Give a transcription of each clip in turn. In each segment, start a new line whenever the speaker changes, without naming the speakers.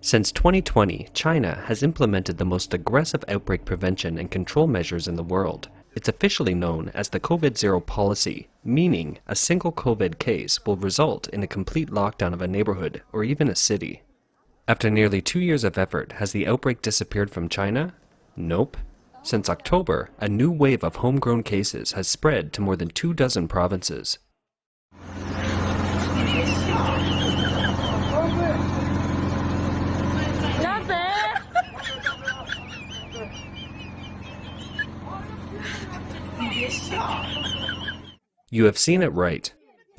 Since 2020, China has implemented the most aggressive outbreak prevention and control measures in the world. It's officially known as the COVID-0 policy, meaning a single COVID case will result in a complete lockdown of a neighborhood or even a city. After nearly 2 years of effort, has the outbreak disappeared from China? Nope. Since October, a new wave of homegrown cases has spread to more than 24 provinces. You have seen it right.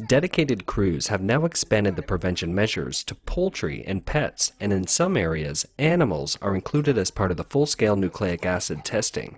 Dedicated crews have now expanded the prevention measures to poultry and pets, and in some areas, animals are included as part of the full-scale nucleic acid testing.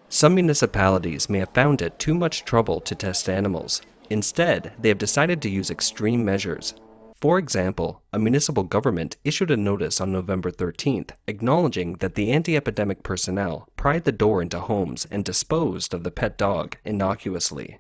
Some municipalities may have found it too much trouble to test animals. Instead, they have decided to use extreme measures. For example, a municipal government issued a notice on November 13th acknowledging that the anti-epidemic personnel pried the door into homes and disposed of the pet dog innocuously.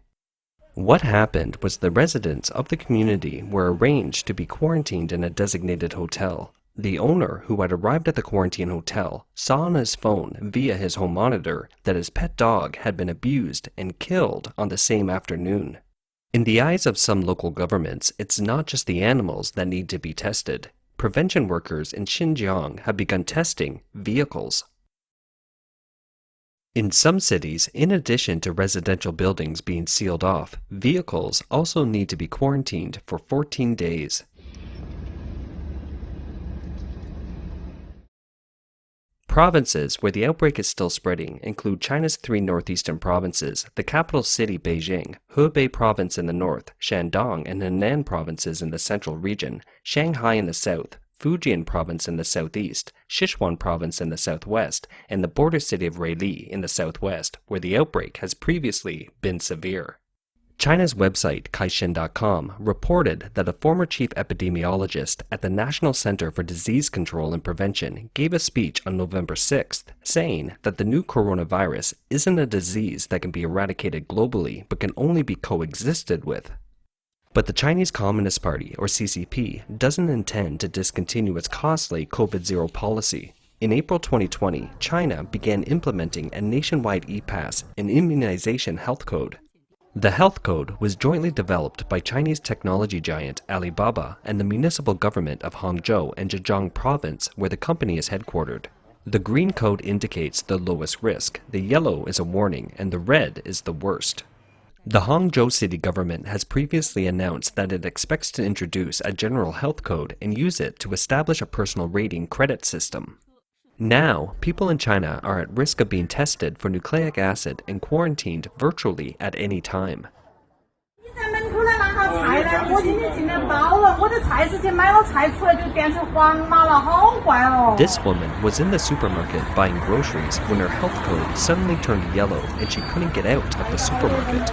What happened was the residents of the community were arranged to be quarantined in a designated hotel. The owner, who had arrived at the quarantine hotel, saw on his phone via his home monitor that his pet dog had been abused and killed on the same afternoon. In the eyes of some local governments, it's not just the animals that need to be tested. Prevention workers in Xinjiang have begun testing vehicles. In some cities, in addition to residential buildings being sealed off, vehicles also need to be quarantined for 14 days. Provinces where the outbreak is still spreading include China's 3 northeastern provinces, the capital city Beijing, Hebei province in the north, Shandong and Henan provinces in the central region, Shanghai in the south, Fujian province in the southeast, Sichuan province in the southwest, and the border city of Ruili in the southwest, where the outbreak has previously been severe. China's website, Caixin.com, reported that a former chief epidemiologist at the National Center for Disease Control and Prevention gave a speech on November 6th, saying that the new coronavirus isn't a disease that can be eradicated globally but can only be coexisted with. But the Chinese Communist Party, or CCP, doesn't intend to discontinue its costly COVID-0 policy. In April 2020, China began implementing a nationwide e-pass and immunization health code. The health code was jointly developed by Chinese technology giant Alibaba and the municipal government of Hangzhou and Zhejiang province, where the company is headquartered. The green code indicates the lowest risk, the yellow is a warning, and the red is the worst. The Hangzhou city government has previously announced that it expects to introduce a general health code and use it to establish a personal rating credit system. Now, people in China are at risk of being tested for nucleic acid and quarantined virtually at any time. This woman was in the supermarket buying groceries when her health code suddenly turned yellow and she couldn't get out of the supermarket.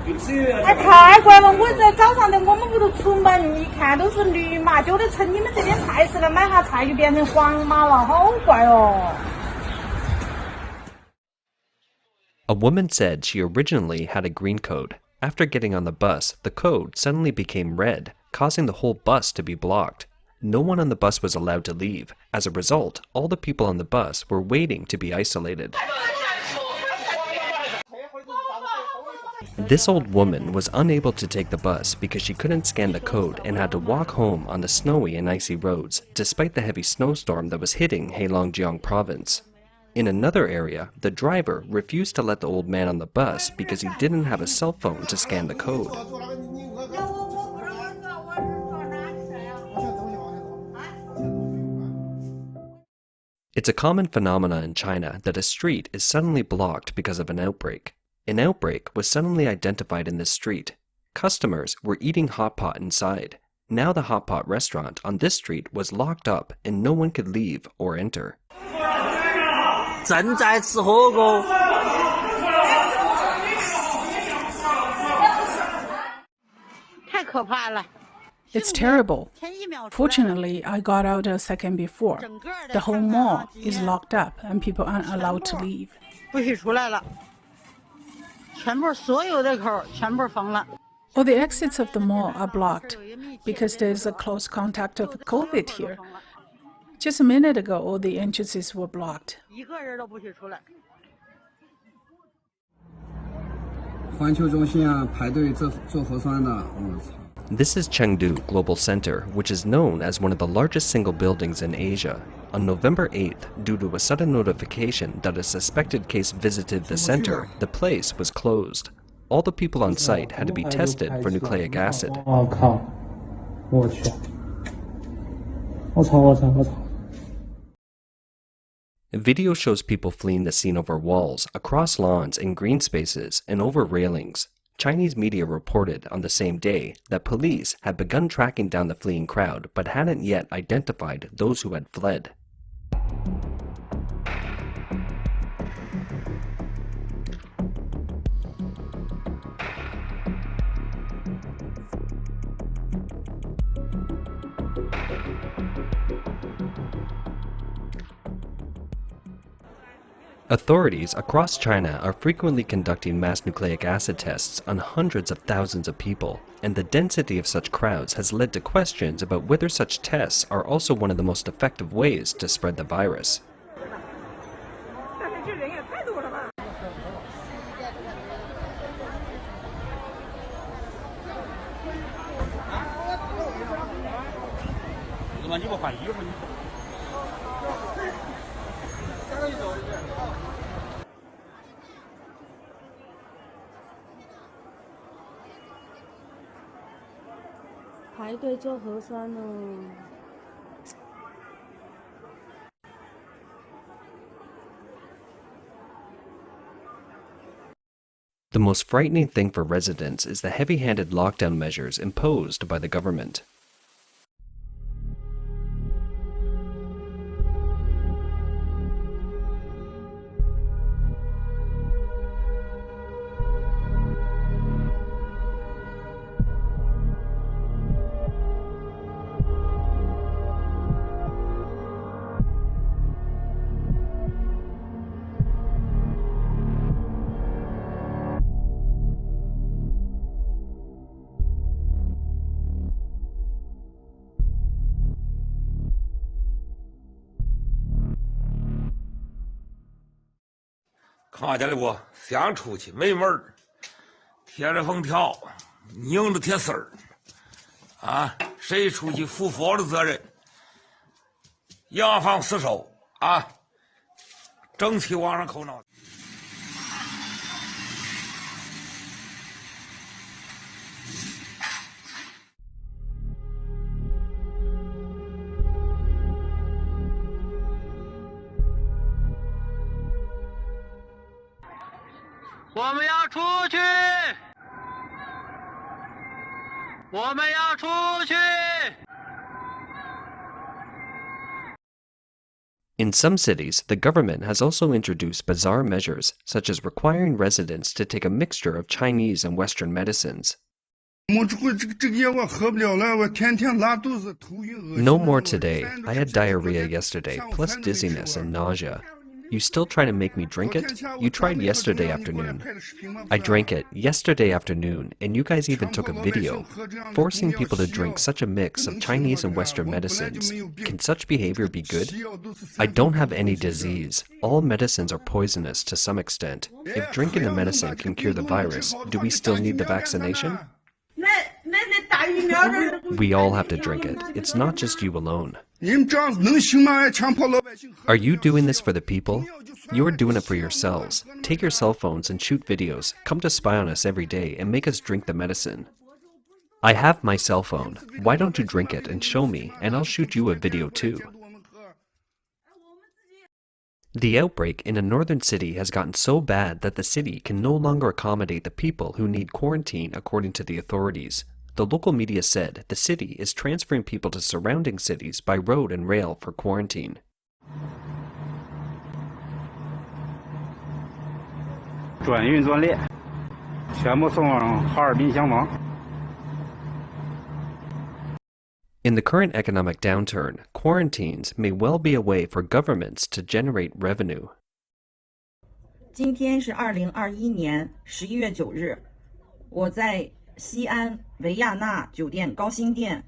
哎，太怪了！我在早上的我们屋头出门一看都是绿码，就得趁你们这边菜市来买下菜就变成黄码了，好怪哦。
A woman said she originally had a green code. After getting on the bus, the code suddenly became red, causing the whole bus to be blocked. No one on the bus was allowed to leave. As a result, all the people on the bus were waiting to be isolated. This old woman was unable to take the bus because she couldn't scan the code and had to walk home on the snowy and icy roads, despite the heavy snowstorm that was hitting Heilongjiang province. In another area, the driver refused to let the old man on the bus because he didn't have a cell phone to scan the code. It's a common phenomenon in China that a street is suddenly blocked because of an outbreak. An outbreak was suddenly identified in this street. Customers were eating hot pot inside. Now the hot pot restaurant on this street was locked up and no one could leave or enter.
正在吃火锅。
太可怕了。
It's terrible. Fortunately, I got out a second before. The whole mall is locked up and people aren't allowed to leave.
不许出来了，全部所有的口全部封了。
All the exits of the mall are blocked because there's a close contact of COVID here. Just a minute ago, all the entrances were blocked.
一个人都不许出来。
环球中心啊，排队做核酸的，我操！
This is Chengdu Global Center, which is known as one of the largest single buildings in Asia. On November 8th, due to a sudden notification that a suspected case visited the center, the place was closed. All the people on site had to be tested for nucleic acid.
我靠！我去！我操！
Video shows people fleeing the scene over walls, across lawns and green spaces, and over railings. Chinese media reported on the same day that police had begun tracking down the fleeing crowd but hadn't yet identified those who had fled. Authorities across China are frequently conducting mass nucleic acid tests on hundreds of thousands of people, and the density of such crowds has led to questions about whether such tests are also one of the most effective ways to spread the virus. The most frightening thing for residents is the heavy-handed lockdown measures imposed by the government.
看见了不？想出去没门儿，贴着封条，拧着铁丝儿，啊，谁出去负法律责任，严防死守啊！争取往上扣脑。
我们要出去！我们要出去！
In some cities, the government has also introduced bizarre measures, such as requiring residents to take a mixture of Chinese and Western medicines. No more today. I had diarrhea yesterday, plus dizziness and nausea. You still try to make me drink it? You tried yesterday afternoon. I drank it yesterday afternoon, and you guys even took a video. Forcing people to drink such a mix of Chinese and Western medicines. Can such behavior be good? I don't have any disease. All medicines are poisonous to some extent. If drinking the medicine can cure the virus, do we still need the vaccination? We all have to drink it. It's not just you alone. Are you doing this for the people? You're doing it for yourselves. Take your cell phones and shoot videos. Come to spy on us every day and make us drink the medicine. I have my cell phone. Why don't you drink it and show me, and I'll shoot you a video too. The outbreak in a northern city has gotten so bad that the city can no longer accommodate the people who need quarantine according to the authorities. The local media said the city is transferring people to surrounding cities by road and rail for quarantine. In the current economic downturn, quarantines may well be a way for governments to generate revenue.
今天是2021年11月9日，我在西安维亚纳酒店高新店。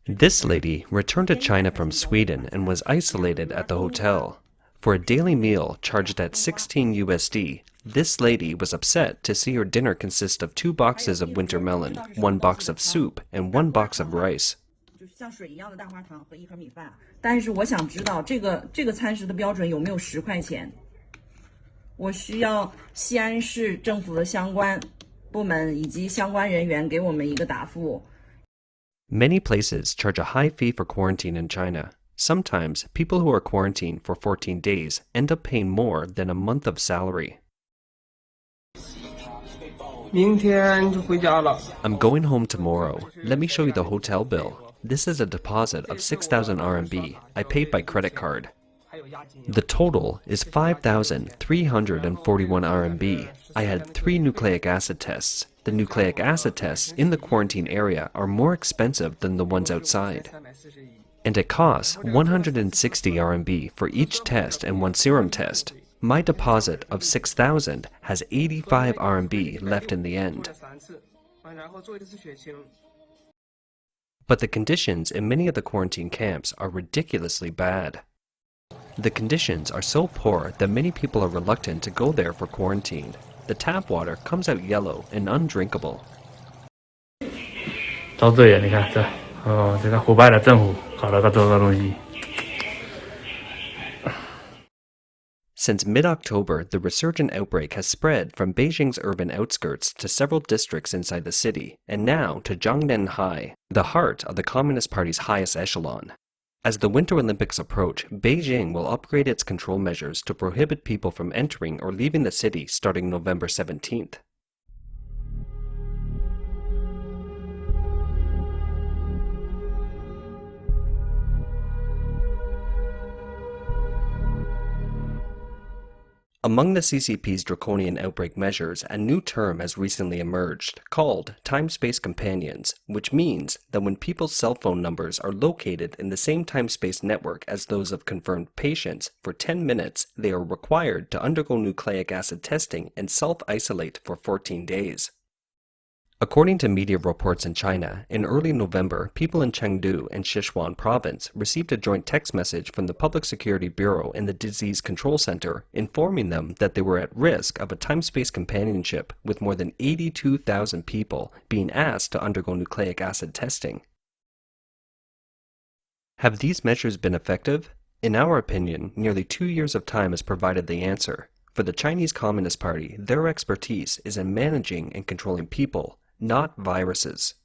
This lady returned to China from Sweden and was isolated at the hotel. For a daily meal charged at 16 USD, this lady was upset to see her dinner consist of 2 boxes of winter melon, 1 box of soup, and 1 box of rice.
像水一样的大花糖和1盒米饭，但是我想知道这个餐食的标准有没有10块钱？我需要西安市政府的相关部门以及相关人员给我们一个答复。
Many places charge a high fee for quarantine in China. Sometimes, people who are quarantined for 14 days end up paying more than a month of salary.
明天就回家了。
I'm going home tomorrow. Let me show you the hotel bill. This is a deposit of 6,000 RMB. I paid by credit card. The total is 5,341 RMB. I had 3 nucleic acid tests. The nucleic acid tests in the quarantine area are more expensive than the ones outside. And it costs 160 RMB for each test and 1 serum test. My deposit of 6,000 has 85 RMB left in the end. But the conditions in many of the quarantine camps are ridiculously bad. The conditions are so poor that many people are reluctant to go there for quarantine. The tap water comes out yellow and undrinkable.
遭罪啊！你看这，这个腐败的政府搞了个这个东西。
Since mid-October, the resurgent outbreak has spread from Beijing's urban outskirts to several districts inside the city, and now to Jiangnan-Hai, the heart of the Communist Party's highest echelon. As the Winter Olympics approach, Beijing will upgrade its control measures to prohibit people from entering or leaving the city starting November 17th. Among the CCP's draconian outbreak measures, a new term has recently emerged, called time-space companions, which means that when people's cell phone numbers are located in the same time-space network as those of confirmed patients, for 10 minutes they are required to undergo nucleic acid testing and self-isolate for 14 days. According to media reports in China, in early November, people in Chengdu and Sichuan province received a joint text message from the Public Security Bureau and the Disease Control Center informing them that they were at risk of a time-space companionship with more than 82,000 people being asked to undergo nucleic acid testing. Have these measures been effective? In our opinion, nearly 2 years of time has provided the answer. For the Chinese Communist Party, their expertise is in managing and controlling people, not viruses.